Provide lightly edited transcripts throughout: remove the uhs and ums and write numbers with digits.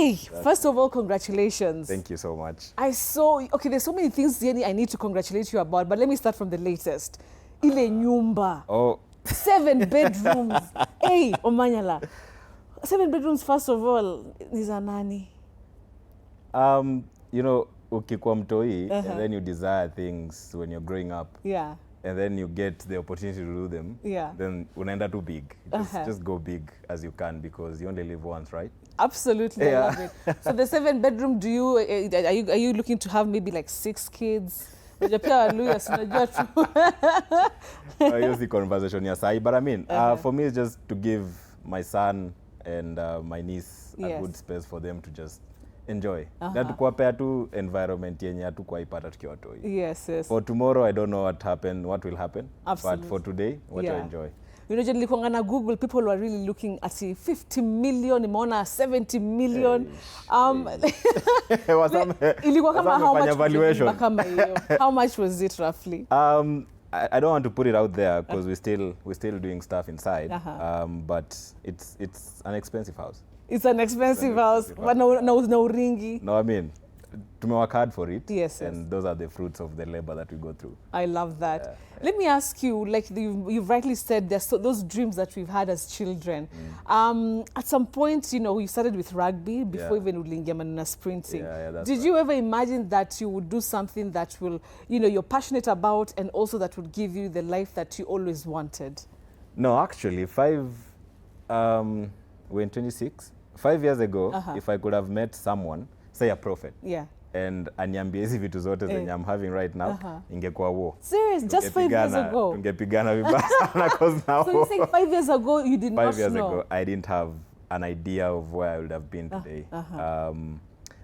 Hey, first of all, congratulations. Thank you so much. Okay, there's so many things, Jenny, I need to congratulate you about, but let me start from the latest. Ile nyumba. Oh. 7 bedrooms. Hey, Omanyala. 7 bedrooms, first of all, ni za nani? You know, ukikuwa mtoi, and then you desire things when you're growing up. Yeah. And then you get the opportunity to do them. Yeah. Then unaenda too big. Just go big as you can because you only live once, right? Absolutely, Yeah. I love it. So the 7 bedroom, are you looking to have maybe like 6 kids? I use the conversation aside, but I mean, for me, it's just to give my son and my niece a good space for them to just enjoy. Na tukuwapea tu environment yenye hatukuwa ipata tukiwa watoi. Yes. For tomorrow, I don't know what will happen. Absolutely. But for today, what I enjoy. You know, nilikuwa na Google, people were really looking at 50 million, imeona 70 million. Ilikuwa kama how much was it roughly? I don't want to put it out there because we're still doing stuff inside. But it's an expensive house. It's an expensive house. But no uringi. No, I mean, to work hard for it. Yes. And those are the fruits of the labor that we go through. I love that. Let me ask you, like you've rightly said, there's those dreams that we've had as children. At some point, you know, you started with rugby before even ulingia manuna sprinting. Did you ever imagine that you would do something that will, you know, you're passionate about and also that would give you the life that you always wanted? No, actually, we're in 26. 5 years ago, if I could have met someone, say a prophet, and aniambie hizi vitu zote zenye I'm having right now, ingekuwa war. Serious? Just 5 years ago? Tungepigana vibaya sana cause now. So you say 5 years ago you did not know? 5 years ago, I didn't have an idea of where I would have been today.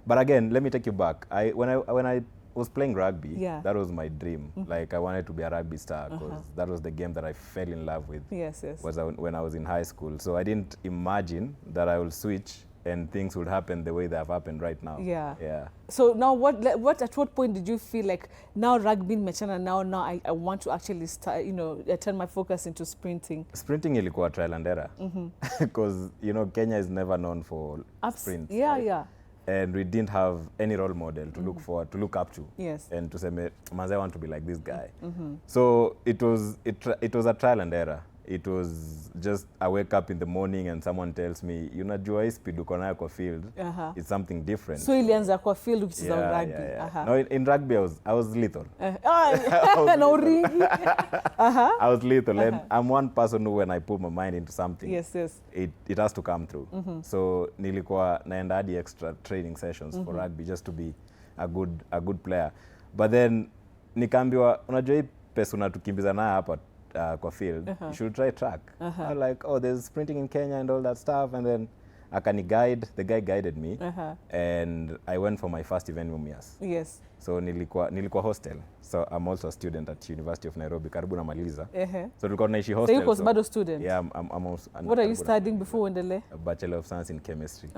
But again, let me take you back. When I was playing rugby, that was my dream. Like I wanted to be a rugby star because that was the game that I fell in love with. Yes. Was when I was in high school. So I didn't imagine that I will switch and things would happen the way they have happened right now. Yeah. So now at what point did you feel like now rugby mechana now I want to actually start, you know, turn my focus into sprinting? Sprinting ilikuwa trial and error. Because you know Kenya is never known for sprints. Yeah. And we didn't have any role model to look forward, to look up to. Yes. And to say, "Manze, I want to be like this guy." So it was a trial and error. It was just I wake up in the morning and someone tells me, "Unajua hii speed uko nayo kwa field, it's something different." So ilianza kwa field ukicheza rugby. No, in rugby I was lethal. No ringi. I was lethal, and I'm one person who when I put my mind into something, it has to come through. So nilikuwa naenda hadi extra training sessions for rugby just to be a good player. But then nikaambiwa, unajua hii pesa unatukimbiza nayo hapa kwa field, you should try track. I'm like, oh, there's sprinting in Kenya and all that stuff. And then the guy guided me, and I went for my first event in Mumias. Yes. So nilikuwa hostel. So I'm also a student at University of Nairobi, karibu na maliza. So tulikuwa tunaishi hostel. So you was bado student? Yeah, I'm also. What are you studying before uendelee? A Bachelor of Science in Chemistry.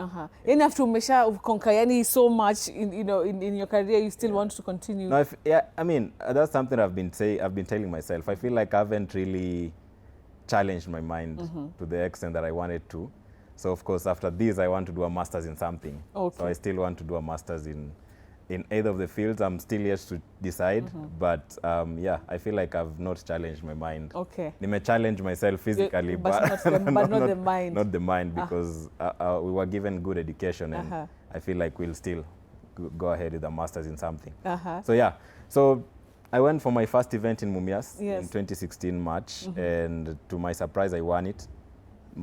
Yani after umesha conquer yani so much in your career, you still want to continue? No, I mean, that's something I've been telling myself. I feel like I haven't really challenged my mind to the extent that I wanted to. So of course, after this, I want to do a master's in something. So I still want to do a master's in either of the fields. I'm still yet to decide, but I feel like I've not challenged my mind. Okay. Nime challenge myself physically, but not the mind. Not the mind, because we were given good education, and I feel like we'll still go ahead with a master's in something. So I went for my first event in Mumias in 2016 March, and to my surprise, I won it.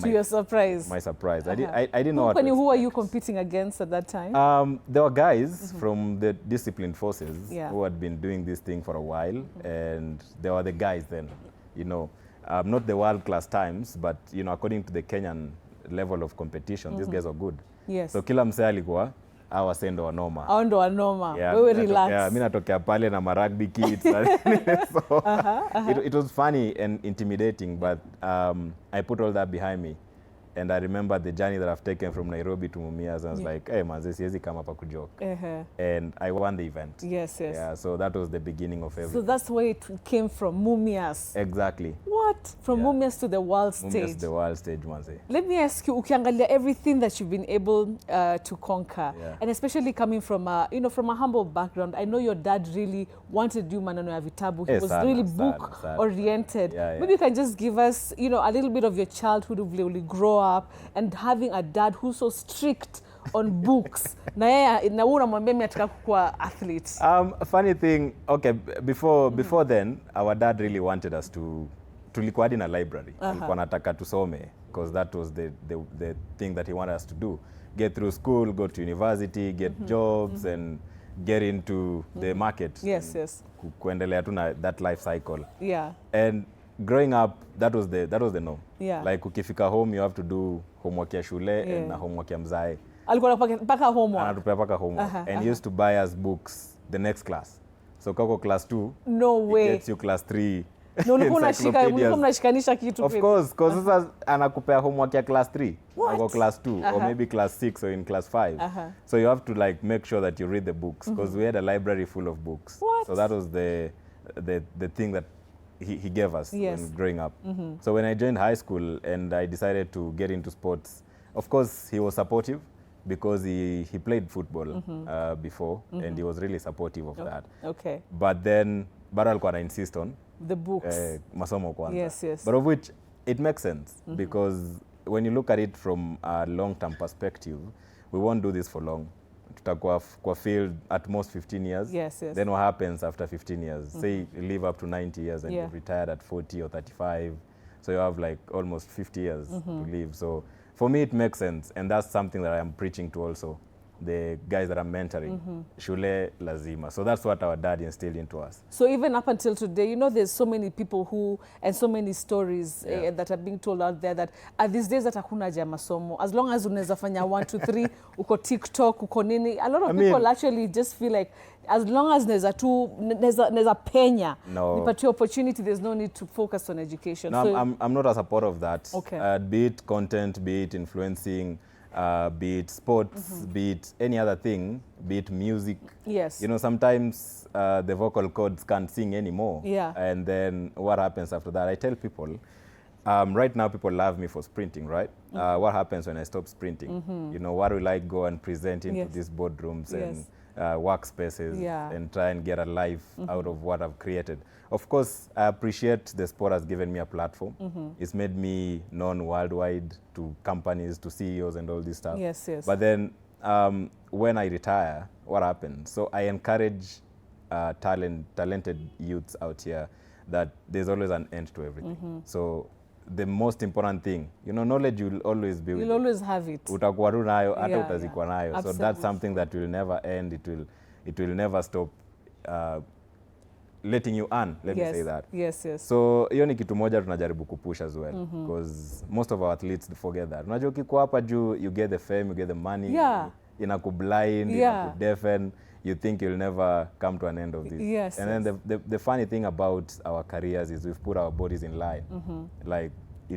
To your surprise? My surprise. I didn't know what to expect. Who were you competing against at that time? There were guys from the disciplined forces who had been doing this thing for a while, and there were the guys then, you know, not the world-class times, but, you know, according to the Kenyan level of competition, these guys were good. Yes. So kila msee alikuwa hawa sendo wanoma. Hao ndo wanoma. Wewe relax. Yeah, mimi natokea pale na marugby kids. So it was funny and intimidating, but I put all that behind me. And I remember the journey that I've taken from Nairobi to Mumias. I was like, hey, man, siwezi come hapa kujoke. And I won the event. Yes. Yeah, so that was the beginning of everything. So that's where it came from, Mumias. Exactly. What? From Mumias to the world stage. Mumias to the world stage, manze. Let me ask you, ukiangalia everything that you've been able to conquer, and especially coming from a, from a humble background. I know your dad really wanted you maneno ya vitabu. He was really book oriented. Maybe you can just give us, a little bit of your childhood of really grow up and having a dad who's so strict on books. Na unamwambia mimi nataka kuwa athlete. Funny thing, okay, before then, our dad really wanted us to tulikuwa hadi na library. Alikuwa anataka tusome because that was the thing that he wanted us to do. Get through school, go to university, get jobs and get into the market. Yes. Kuendelea tu na that life cycle. Yeah. And growing up, that was the norm. Yeah. Like ukifika home, you have to do homework ya shule and homework ya mzae. Alikuwa paka homework. Anatupea paka homework. And he used to buy us books the next class. So kako class 2, no way. He gets you class 3. No, ulikuwa mnashikanisha kitu. Of course, because sasa anakupea homework ya class 3 or class 2 or maybe class 6 or in class 5. So you have to like make sure that you read the books because we had a library full of books. What? So that was the thing that he gave us when growing up. So when I joined high school and I decided to get into sports, of course he was supportive because he played football before and he was really supportive of that. Okay. But then bado alikuwa na insist on the books. Masomo kwanza. Yes. But of which it makes sense because when you look at it from a long-term perspective, we won't do this for long. Tutakuwa kwa field at most 15 years. Yes. Then what happens after 15 years? Say you live up to 90 years and you're retired at 40 or 35. So you have like almost 50 years to live. So for me, it makes sense. And that's something that I am preaching to also the guys that I'm mentoring. Shule lazima. So that's what our dad instilled into us. So even up until today, there's so many people who, and so many stories that are being told out there that these days that hakuna haja masomo. As long as unaweza fanya 1, 2, 3, uko TikTok, uko nini. A lot of people actually just feel like as long as neza penya, nipatie opportunity, there's no need to focus on education. No, so, I'm not a supporter of that. Okay. Be it content, be it influencing, be it sports, be it any other thing, be it music. Yes. Sometimes the vocal cords can't sing anymore. Yeah. And then what happens after that? I tell people, right now people love me for sprinting, right? What happens when I stop sprinting? What will I go and present into these boardrooms and workspaces and try and get a life out of what I've created? Of course, I appreciate the sport has given me a platform. It's made me known worldwide to companies, to CEOs and all this stuff. Yes. But then when I retire, what happens? So I encourage talented youths out here that there's always an end to everything. So the most important thing, knowledge will always be with you. You'll always have it. Utakuwa tu nayo, hata utazikwa nayo. Absolutely. So that's something that will never end. It will never stop letting you earn, let me say that. Yes. So hiyo ni kitu moja tunajaribu kupush as well because most of our athletes forget that. Unajua ukikuwa hapa juu, you get the fame, you get the money, inakublind, inakudeafen, you think you'll never come to an end of this. Yes. And then the funny thing about our careers is we've put our bodies in line. Like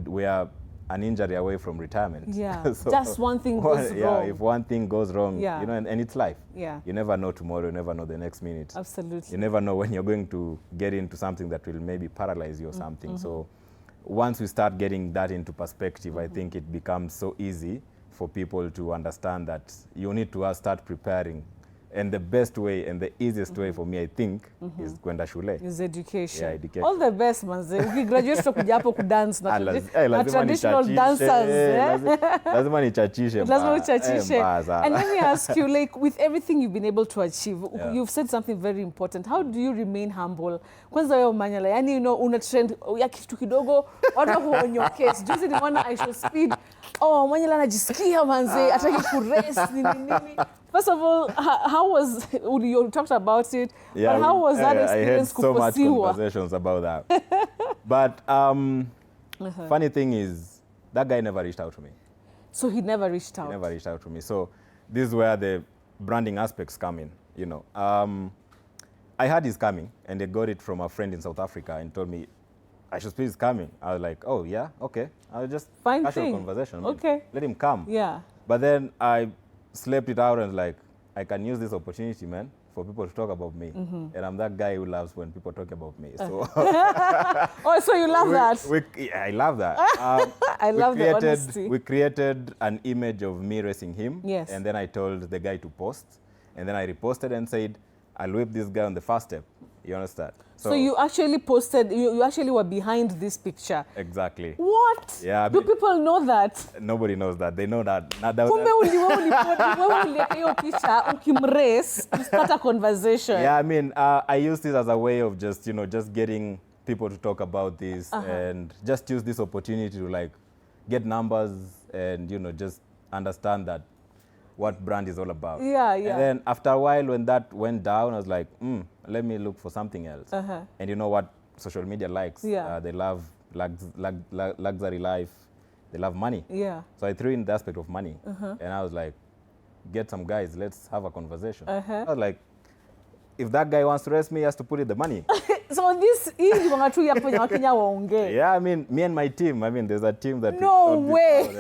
we are an injury away from retirement. Yeah. So just one thing goes wrong. If one thing goes wrong, and it's life. Yeah. You never know tomorrow, you never know the next minute. Absolutely. You never know when you're going to get into something that will maybe paralyze you or something. So once we start getting that into perspective, I think it becomes so easy for people to understand that you need to start preparing. And the best way and the easiest way for me, I think, is kwenda shule. Is education. Yeah, education. All the best, manze. Ukigraduate kuja hapo kudance na lazima traditional dancers. Lazima nichachishe. Lazima uchachishe. And let me ask you, like, with everything you've been able to achieve, you've said something very important. How do you remain humble? Kwanza wewe Omanyala, yani una trend ya kitu kidogo, watu huonyoke. Juzi nimeona Ishowspeed. Omanyala anajisikia manze, ataki kurace nini. First of all, how was, you talked about it, but how was that experience? I had so much conversations about that. But funny thing is, that guy never reached out to me. So he never reached out? He never reached out to me. So this is where the branding aspects come in, I heard he's coming, and I got it from a friend in South Africa and told me, Ishowspeed is coming. I was like, oh yeah, okay. I'll just fine casual thing. Conversation. Okay. Let him come. Yeah. But then I slept it out and like, I can use this opportunity, man, for people to talk about me. And I'm that guy who loves when people talk about me. So oh, so you love that? Yeah, I love that. I love the honesty. We created an image of me racing him. Yes. And then I told the guy to post. And then I reposted and said, I'll whip this guy on the first step. You understand? So you actually posted, you actually were behind this picture. Exactly. What? Yeah. Do people know that? Nobody knows that. They know that. To start a conversation. Yeah, I mean, I use this as a way of just, just getting people to talk about this and just use this opportunity to like get numbers and, just understand that what brand is all about. Yeah, yeah. And then after a while, when that went down, I was like, let me look for something else. And you know what social media likes? Yeah. They love luxury life. They love money. Yeah. So I threw in the aspect of money. And I was like, get some guys, let's have a conversation. I was like, if that guy wants to race me, he has to put in the money. So this is yeah, I mean, me and my team, there's a team that... No way.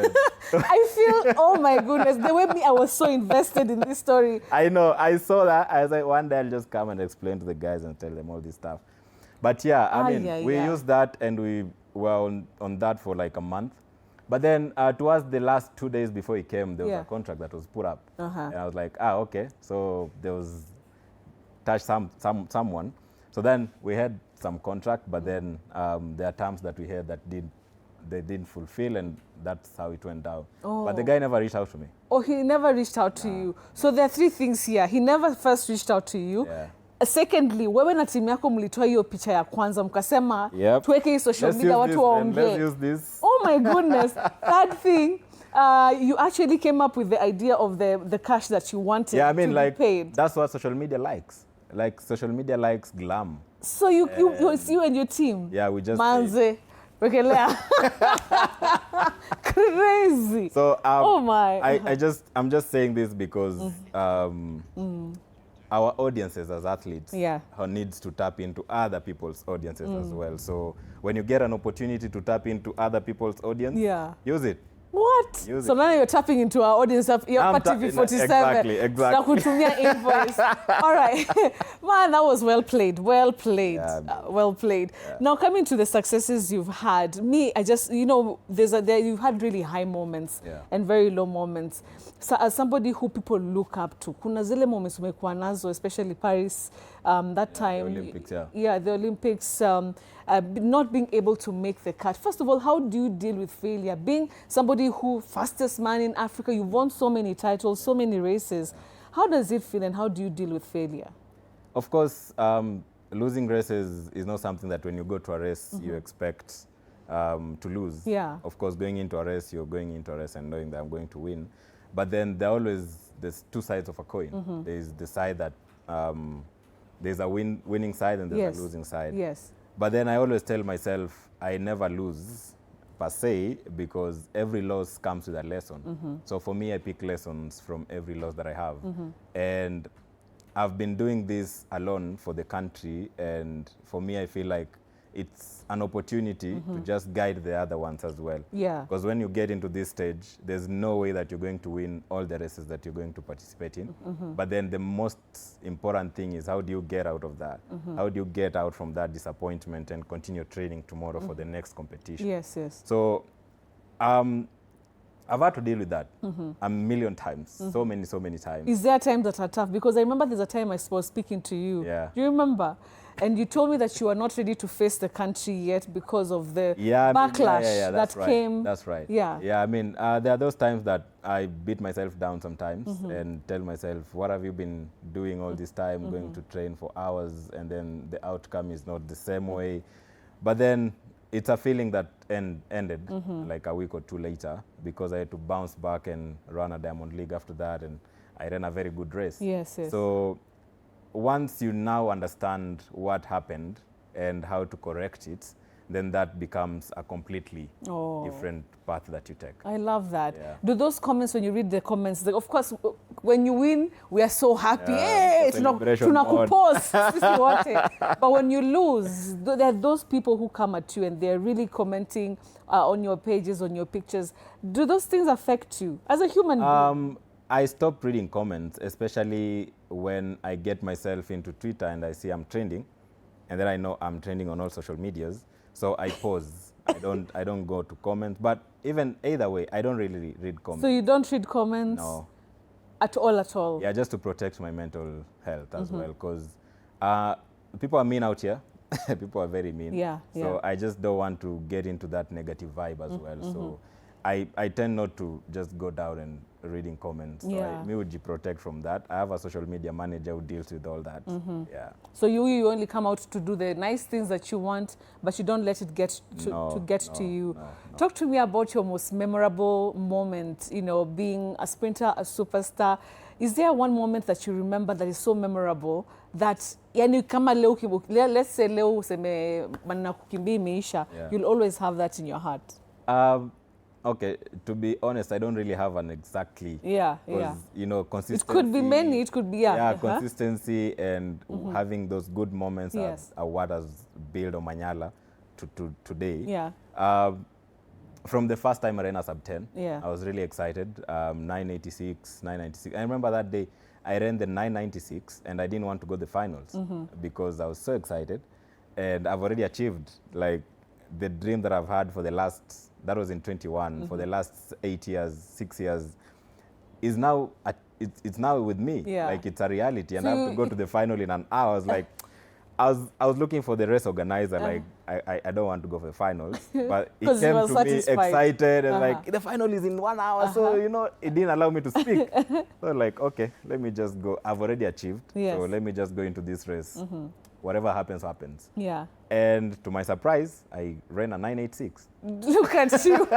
I feel, oh my goodness, the way I was so invested in this story. I know, I saw that. I was like, one day I'll just come and explain to the guys and tell them all this stuff. But yeah, we used that and we were on that for like a month. But then towards the last 2 days before he came, there was a contract that was put up. And I was like, okay. So there was someone. So then we had some contract, but then there are terms that we had that they didn't fulfill, and that's how it went down. But the guy never reached out to me. Oh, he never reached out to you. So there are three things here. He never first reached out to you. Yeah. Secondly, wewe na timu yako mlitoa hiyo picha ya kwanza mkasema tuweke hii social media watu waongee. Let's use this. Oh my goodness. Third thing, you actually came up with the idea of the cash that you wanted to be paid. That's what social media likes. Like social media likes glam. So it's you and your team. Yeah, we just Manze. Crazy. So oh my. I'm just saying this because our audiences as athletes needs to tap into other people's audiences as well. So when you get an opportunity to tap into other people's audience, use it. What? So now you're tapping into our audience of TV 47. Exactly. Invoice. All right. Man, that was well played. Well played. Yeah, well played. Yeah. Now, coming to the successes you've had, I just, you've had really high moments and very low moments. So as somebody who people look up to, kuna zile moments umekuwa nazo, especially Paris, that time. The Olympics, the Olympics, not being able to make the cut. First of all, how do you deal with failure? Being somebody who, fastest man in Africa, you've won so many titles, so many races. How does it feel and how do you deal with failure? Of course, losing races is not something that when you go to a race, you expect to lose. Yeah. Of course, going into a race, you're going into a race and knowing that I'm going to win. But then there's two sides of a coin. There's the side that there's a winning side and there's a losing side. Yes. But then I always tell myself I never lose per se because every loss comes with a lesson. So for me, I pick lessons from every loss that I have. And I've been doing this alone for the country, and for me, I feel like it's an opportunity to just guide the other ones as well. Yeah. Because when you get into this stage, there's no way that you're going to win all the races that you're going to participate in. But then the most important thing is how do you get out of that? How do you get out from that disappointment and continue training tomorrow for the next competition? Yes, yes. So I've had to deal with that a million times, so many times. Is there times that are tough? Because I remember there's a time I was speaking to you. Yeah. Do you remember? And you told me that you are not ready to face the country yet because of the backlash that came. That's right. Yeah. Yeah, I mean, there are those times that I beat myself down sometimes and tell myself, what have you been doing all this time, going to train for hours, and then the outcome is not the same way. But then it's a feeling that ended like a week or two later because I had to bounce back and run a Diamond League after that, and I ran a very good race. Yes, yes. So once you now understand what happened and how to correct it, then that becomes a completely different path that you take. I love that. Yeah. Do those comments, when you read the comments, like, of course, when you win, we are so happy. Hey, tunakupost. But when you lose, there are those people who come at you and they're really commenting on your pages, on your pictures. Do those things affect you as a human being? I stop reading comments, especially when I get myself into Twitter and I see I'm trending, and then I know I'm trending on all social medias. So I pause. I don't go to comments. But either way, I don't really read comments. So you don't read comments? No. At all? Yeah, just to protect my mental health as well, because people are mean out here. People are very mean. Yeah. So I just don't want to get into that negative vibe as well. So I tend not to just go down and reading comments. So I would protect from that. I have a social media manager who deals with all that. Yeah. So you only come out to do the nice things that you want, but you don't let it get to you. No. Talk to me about your most memorable moment, being a sprinter, a superstar. Is there one moment that you remember that is so memorable that, kama leo, let's say leo useme manina kukimbia imeisha, you'll always have that in your heart? Okay, to be honest, I don't really have an exactly. Yeah. Consistency. It could be many, it could be, consistency and having those good moments are what has built Omanyala to today. Yeah. From the first time I ran a sub-10, I was really excited. 986. I remember that day I ran the 996 and I didn't want to go to the finals because I was so excited. And I've already achieved like the dream that I've had for the last, that was in 21, for the last 6 years, is now, it's now with me. Yeah. Like it's a reality, and so I have to go to the final in an hour. I was like, I was looking for the race organizer, like I don't want to go for the finals, but it came to me excited and like, the final is in 1 hour, so it didn't allow me to speak. So like, okay, let me just go. I've already achieved, so let me just go into this race. Whatever happens, happens. Yeah. And to my surprise, I ran a 986. Look at you.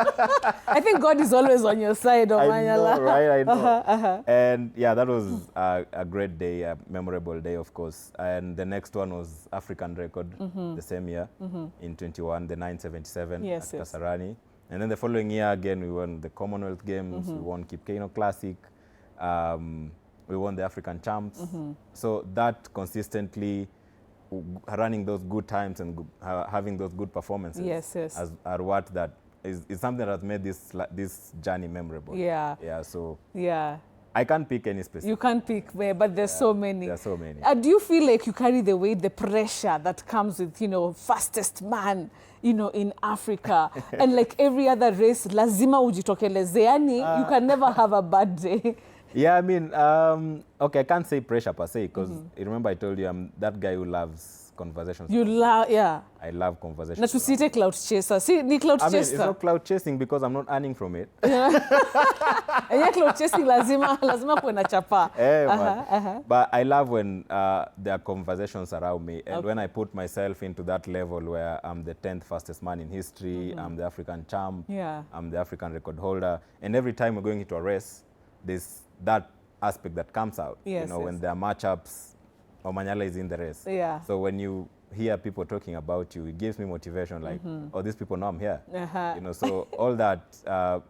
I think God is always on your side, Omanyala. I know, right? I know. And yeah, that was a great day, a memorable day, of course. And the next one was African record, the same year, in 21, the 977 at Kasarani. And then the following year, again, we won the Commonwealth Games, we won Kipkeino Classic, we won the African Champs. So that consistently, running those good times and having those good performances are what that is something that has made this journey memorable. Yeah. So I can't pick any specific. You can't pick, but there's so many. There's so many. Do you feel like you carry the weight, the pressure that comes with, fastest man, in Africa, and like every other race, lazima ujitokeleze, yani you can never have a bad day? Yeah, I mean, okay, I can't say pressure per se, because remember I told you I'm that guy who loves conversations. You love, I love conversations. Na tusite cloud chaser. See, ni cloud chaser. I mean, it's not cloud chasing because I'm not earning from it. And cloud chasing lazima kuena chapa. But I love when there are conversations around me, and when I put myself into that level where I'm the 10th fastest man in history, I'm the African champ, I'm the African record holder, and every time we're going into a race, there's that aspect that comes out. When there are matchups, Omanyala is in the race. So when you hear people talking about you, it gives me motivation, like, oh, these people know I'm here. So all that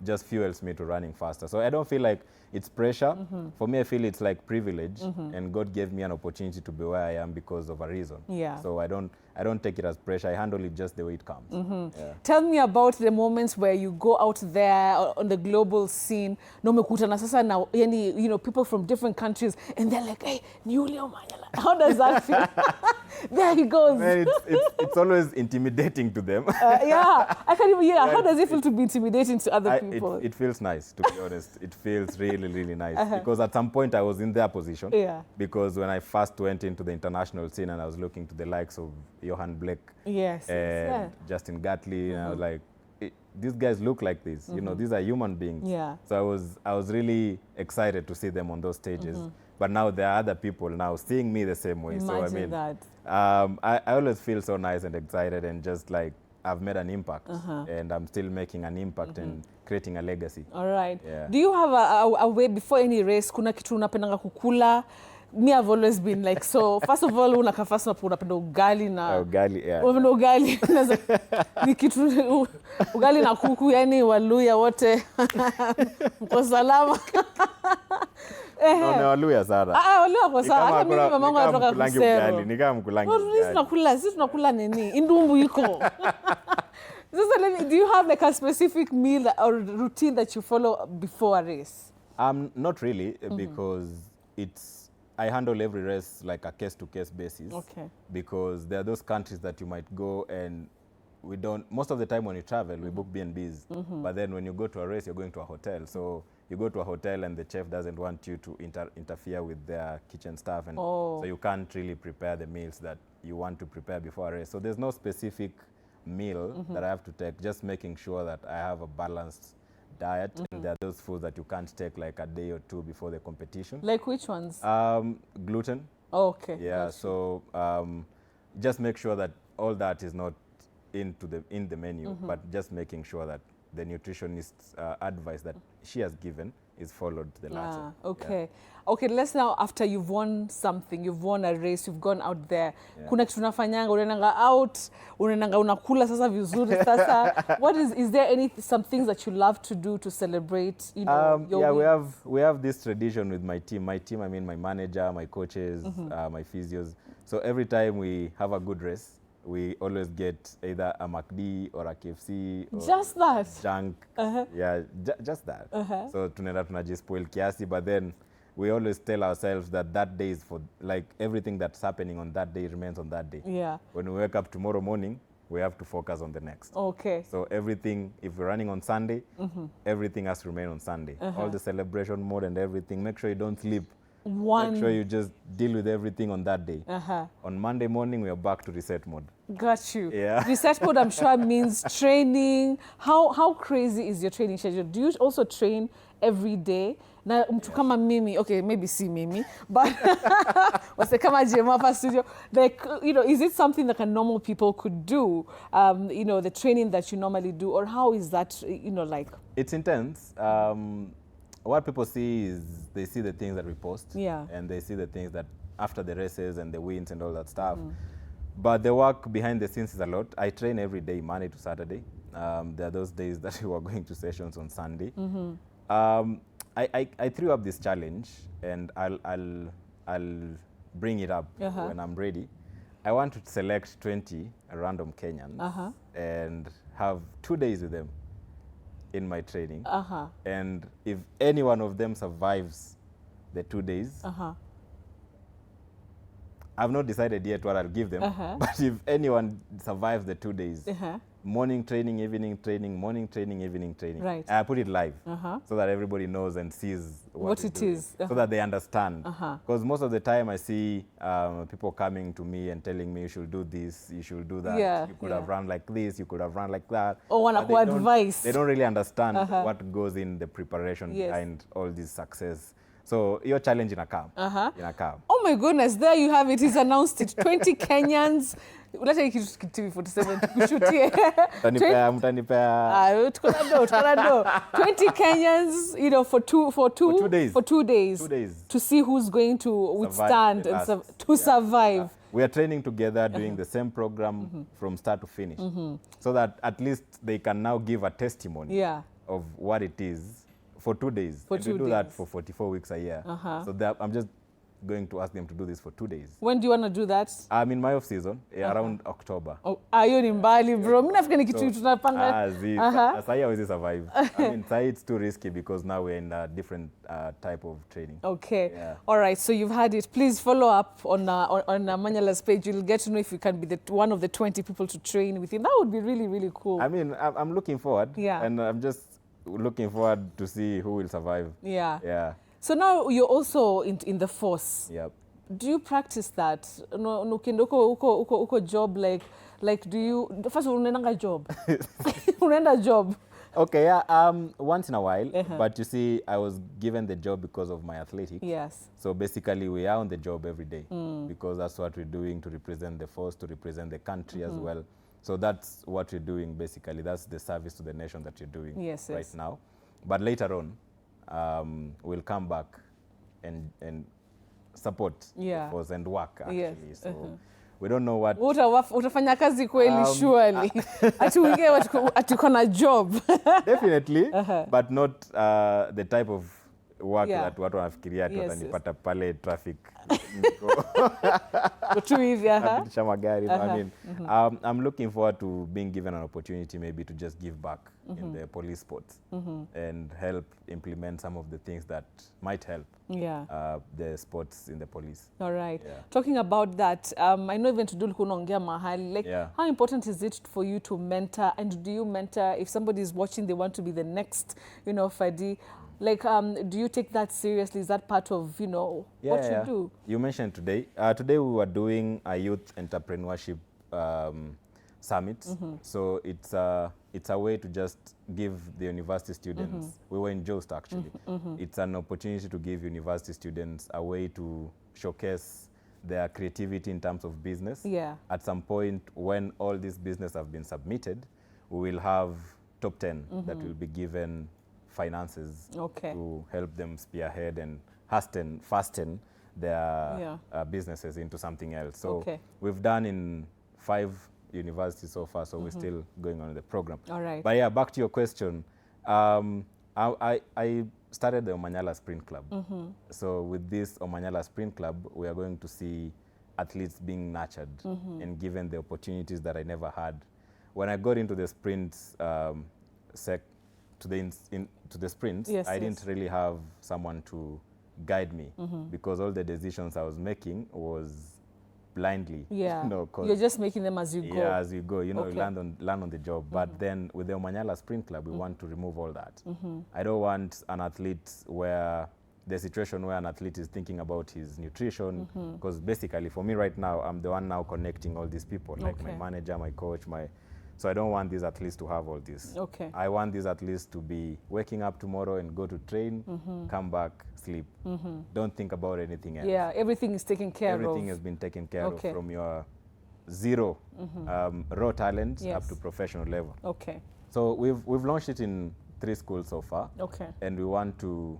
just fuels me to running faster. So I don't feel like it's pressure. For me, I feel it's like privilege, and God gave me an opportunity to be where I am because of a reason. So I don't take it as pressure. I handle it just the way it comes. Tell me about the moments where you go out there on the global scene. No mekutana sasa na people from different countries, and they're like, hey, Newly Omanyala. How does that feel? There he goes. Man, it's always intimidating to them. I can even. How does it feel to be intimidating to other people? It feels nice, to be honest. It feels really, really nice. Because at some point I was in their position. Because when I first went into the international scene and I was looking to the likes of Johan Blake and Justin Gatley, and I was like, these guys look like this. These are human beings. So I was really excited to see them on those stages. But now there are other people now seeing me the same way. Imagine that. I always feel so nice and excited, and just like I've made an impact, and I'm still making an impact and creating a legacy. All right. Do you have a way before any race, kuna kitu unapendanga kukula? me I've always been like, so first of all unapenda ugali na ugali, yeah. Unapenda ugali ni kitu ugali na kuku, yani Waluya wote mko salama. No, Waluya sana. Waluya kwa sawa. Hata mimi mamangu anatoka Kusero. Ni kama mkulangi ugali. Sisi tunakula nini? Indumbu iko. Do you have like a specific meal or routine that you follow before a race? Not really, because I handle every race like a case-to-case basis. Okay. Because there are those countries that you might go and we don't, most of the time when you travel, we book B&Bs. But then when you go to a race, you're going to a hotel. So you go to a hotel and the chef doesn't want you to interfere with their kitchen staff. And so you can't really prepare the meals that you want to prepare before a race. So there's no specific meal that I have to take, just making sure that I have a balanced diet. And there are those foods that you can't take like a day or two before the competition. Like which ones? Gluten. Okay. Yeah, so just make sure that all that is not in the menu, but just making sure that the nutritionist's advice that she has given is followed to the letter. Okay. Yeah. Okay, let's now, after you've won something, you've won a race, you've gone out there, kuna kitu unafanyanga, unaenda out, unaenda unakula sasa vizuri sasa. Is there some things that you love to do to celebrate, you know, your win? we have this tradition with my team. My team, I mean my manager, my coaches, my physios. So every time we have a good race, we always get either a McD or a KFC or just that junk. Yeah, just that. So tunaenda tunajispoil kiasi, but then we always tell ourselves that day is for, like, everything that's happening on that day remains on that day. Yeah. When we wake up tomorrow morning, we have to focus on the next. Okay. So everything, if we're running on Sunday, everything has to remain on Sunday. All the celebration mode and everything, make sure you don't sleep. Make sure you just deal with everything on that day. On Monday morning, we are back to reset mode. Got you. Yeah. Reset mode, I'm sure, means training. How crazy is your training schedule? Do you also train every day? Na mtu kama mimi, okay, maybe see Mimi, but wase kama jema hapa studio, like, you know, is it something that normal people could do? You know, the training that you normally do, or how is that, you know, like? It's intense. What people see is they see the things that we post, and they see the things that after the races and the wins and all that stuff. But the work behind the scenes is a lot. I train every day, Monday to Saturday. There are those days that we are going to sessions on Sunday. I threw up this challenge, and I'll bring it up when I'm ready. I want to select 20 random Kenyans and have 2 days with them in my training. And if any one of them survives the 2 days, I've not decided yet what I'll give them, but if anyone survives the 2 days, morning training, evening training, morning training, evening training, I put it live so that everybody knows and sees what it is, so that they understand. Because most of the time I see people coming to me and telling me, you should do this, you should do that, you could have run like this, you could have run like that. Oh, advice. They don't really understand what goes in the preparation behind all this success. So your challenge inakam. Oh my goodness, there you have it. He's announced it. 20 Kenyans. Let's take TV 47 kushutie. 20 Kenyans, you know, for two days to see who's going to withstand and to survive. We are training together, doing the same program from start to finish, so that at least they can now give a testimony of what it is. For 2 days. We do that for 44 weeks a year. So I'm just going to ask them to do this for 2 days. When do you want to do that? I'm in my off season, around October. Oh, you're in Bali, bro. Mimi nafikiri kitu tunapanga. Sasa hawezi survive. I mean, it's too risky because now we're in a different type of training. Okay. All right. So you've had it. Please follow up on Omanyala's page. You'll get to know if you can be one of the 20 people to train with him. That would be really, really cool. I mean, I'm looking forward. And I'm just looking forward to see who will survive. So now you're also in the force. Do you practice that? No, uko job like do you first unaenda job? Unaenda job. Okay, once in a while, but you see, I was given the job because of my athletics. So basically, we are on the job every day because that's what we're doing to represent the force, to represent the country as well. So that's what you're doing, basically. That's the service to the nation that you're doing right now. But later on, we'll come back and support the force and work actually. So we don't know what utafanya kazi kweli surely. Atuingie atuko na job. Definitely, but not the type of work that watu wanafikiria ati watanipata pale traffic. Napitisha magari. I mean, I'm looking forward to being given an opportunity maybe to just give back in the police sports and help implement some of the things that might help the sports in the police. All right. Talking about that, I know even today unaongea mahali, like how important is it for you to mentor, and do you mentor if somebody is watching, they want to be the next, you know, Fadi? Like, do you take that seriously? Is that part of, you know, what you do? You mentioned today. Today we were doing a youth entrepreneurship summit. So it's a way to just give the university students, we were in Jost actually, it's an opportunity to give university students a way to showcase their creativity in terms of business. At some point when all these business have been submitted, we will have top 10 that will be given finances to help them spearhead and fasten their businesses into something else. So we've done in 5 universities so far, so we're still going on the program. All right. But yeah, back to your question. I started the Omanyala Sprint Club. So with this Omanyala Sprint Club, we are going to see athletes being nurtured and given the opportunities that I never had. When I got into the sprints to the sprints, I didn't really have someone to guide me because all the decisions I was making was blindly. You know, you're just making them as you go. Yeah, as you go. You know, you learn on the job. But then with the Omanyala Sprint Club, we want to remove all that. I don't want an athlete where the situation where an athlete is thinking about his nutrition, because basically for me right now, I'm the one now connecting all these people, like my manager, my coach, so I don't want these athletes to have all this. I want these athletes to be waking up tomorrow and go to train, come back, sleep. Don't think about anything else. Yeah, everything is taken care of. Everything has been taken care of from your zero raw talent up to professional level. So we've launched it in 3 schools so far. And we want to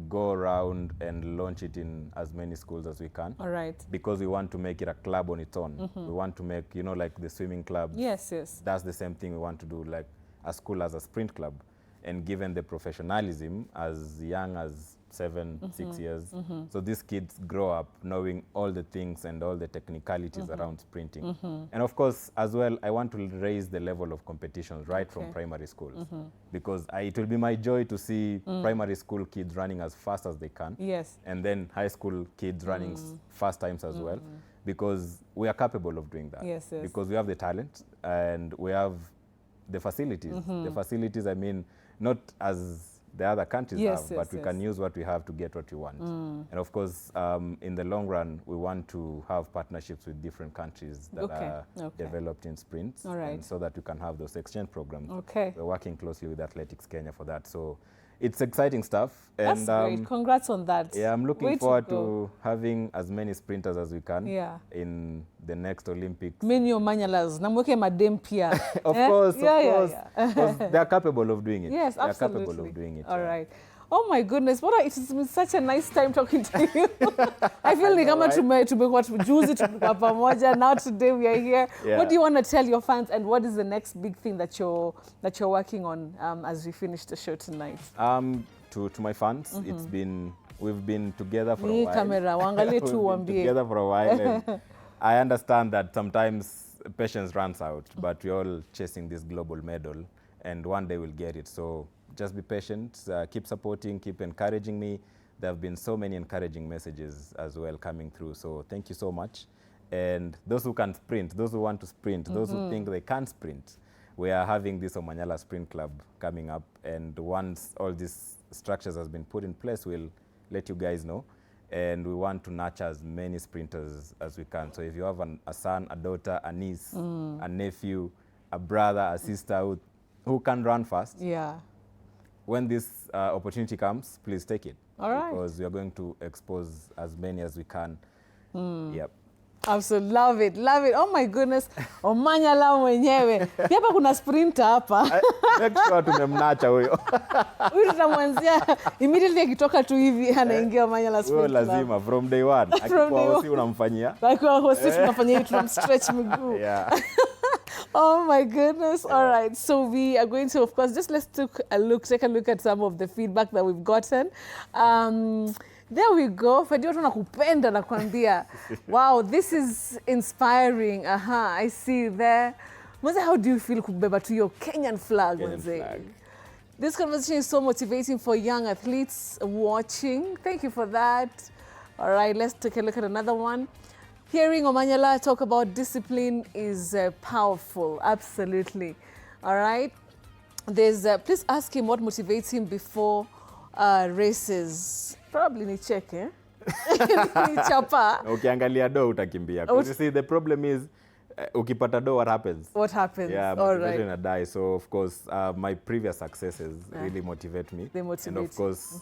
go around and launch it in as many schools as we can. All right. Because we want to make it a club on its own. We want to make, you know, like the swimming club. That's the same thing we want to do, like a school as a sprint club. And given the professionalism as young as 7, 6 years. So these kids grow up knowing all the things and all the technicalities around sprinting. And of course, as well, I want to raise the level of competitions right from primary schools. Because it will be my joy to see primary school kids running as fast as they can. And then high school kids running fast times as well. Because we are capable of doing that. Because we have the talent and we have the facilities. The facilities, I mean, not as the other countries have, but we can use what we have to get what we want. And of course, in the long run, we want to have partnerships with different countries that are developed in sprints, and so that we can have those exchange programs. We're working closely with Athletics Kenya for that. So it's exciting stuff. And that's great. Congrats on that. Yeah, I'm looking forward to having as many sprinters as we can in the next Olympics. Many Omanyalas. Namweke madem pia. Of course, because they're capable of doing it. Yes, absolutely. They're capable of doing it. All right. Oh my goodness, it has been such a nice time talking to you. I feel like now today we are here. What do you want to tell your fans, and what is the next big thing that you're working on as we finish the show tonight? To my fans, we've been together for a while. Together for a while. And I understand that sometimes patience runs out, but we're all chasing this global medal, and one day we'll get it. So just be patient, keep supporting, keep encouraging me. There have been so many encouraging messages as well coming through. So thank you so much. And those who can sprint, those who want to sprint, those who think they can't sprint, we are having this Omanyala Sprint Club coming up. And once all these structures has been put in place, we'll let you guys know. And we want to nurture as many sprinters as we can. So if you have a son, a daughter, a niece, a nephew, a brother, a sister who can run fast, when this opportunity comes, please take it. All right. Because we are going to expose as many as we can. Yep. Absolutely. Love it. Love it. Oh my goodness. Omanyala mwenyewe. Pia hapa kuna sprinter hapa. Make sure tumemnacha huyo. Huyu tunamwanzia immediately akitoka tu hivi anaingia Omanyala sprinter. Huyo lazima from day one. Akikuwa hosi unamfanyia. Akikuwa hosi tunafanyia hivi tunamstretch miguu. Yeah. Oh my goodness. All right. So we are going to, of course, just let's take a look at some of the feedback that we've gotten. There we go. Fadi watu nakupenda nakwambia. Wow, this is inspiring. I see there. Mwanza, how do you feel kubeba to your Kenyan flag? Kenyan flag. This conversation is so motivating for young athletes watching. Thank you for that. All right, let's take a look at another one. Hearing Omanyala talk about discipline is powerful. Absolutely. All right. There's please ask him what motivates him before races. Probably ni check, eh? Ni chapa. Ukiangalia do utakimbia. Because you see, the problem is, ukipata do, what happens? What happens? Yeah, all motivation right. die. So of course, my previous successes really motivate me. They motivate. And of course,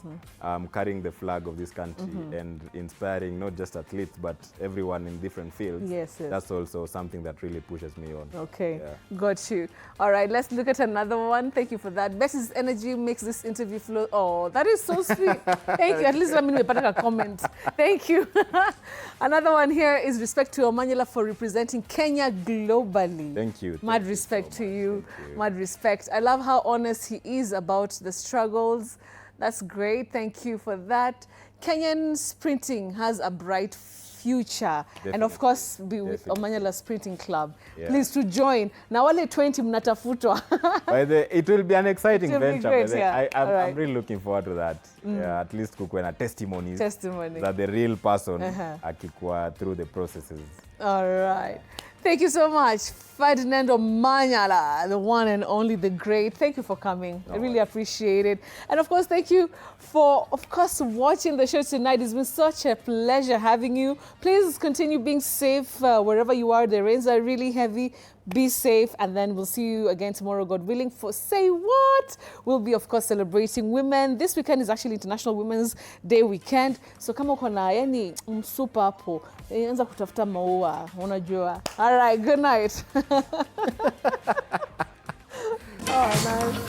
carrying the flag of this country and inspiring not just athletes but everyone in different fields. Yes, yes. That's also something that really pushes me on. Okay, yeah. Got you. All right, let's look at another one. Thank you for that. Best's energy makes this interview flow. Oh, that is so sweet. Thank you. At least let me know a comment. Thank you. Another one here is respect to Omanyala for representing Kenya globally. Thank you. Mad respect to you. Mad respect. I love how honest he is about the struggles. That's great. Thank you for that. Kenyan sprinting has a bright future. Definitely. And of course, be with Omanyala Sprinting Club. Yeah. Please to join. Now only 20 mnatafutwa. It will be an exciting venture. Great, yeah. I'm really looking forward to that. Yeah, at least kukuwe na testimonies. That the real person akikuwa through the processes. All right. Thank you so much, Ferdinand Omanyala, the one and only, the great. Thank you for coming. I really appreciate it. And of course, thank you for, of course, watching the show tonight. It's been such a pleasure having you. Please continue being safe wherever you are. The rains are really heavy. Be safe, and then we'll see you again tomorrow, God willing, for Say What? We'll be, of course, celebrating women. This weekend is actually International Women's Day weekend. So kama uko na yani msupa hapo, anza kutafuta maua, unajua. All right, good night. Oh, nice.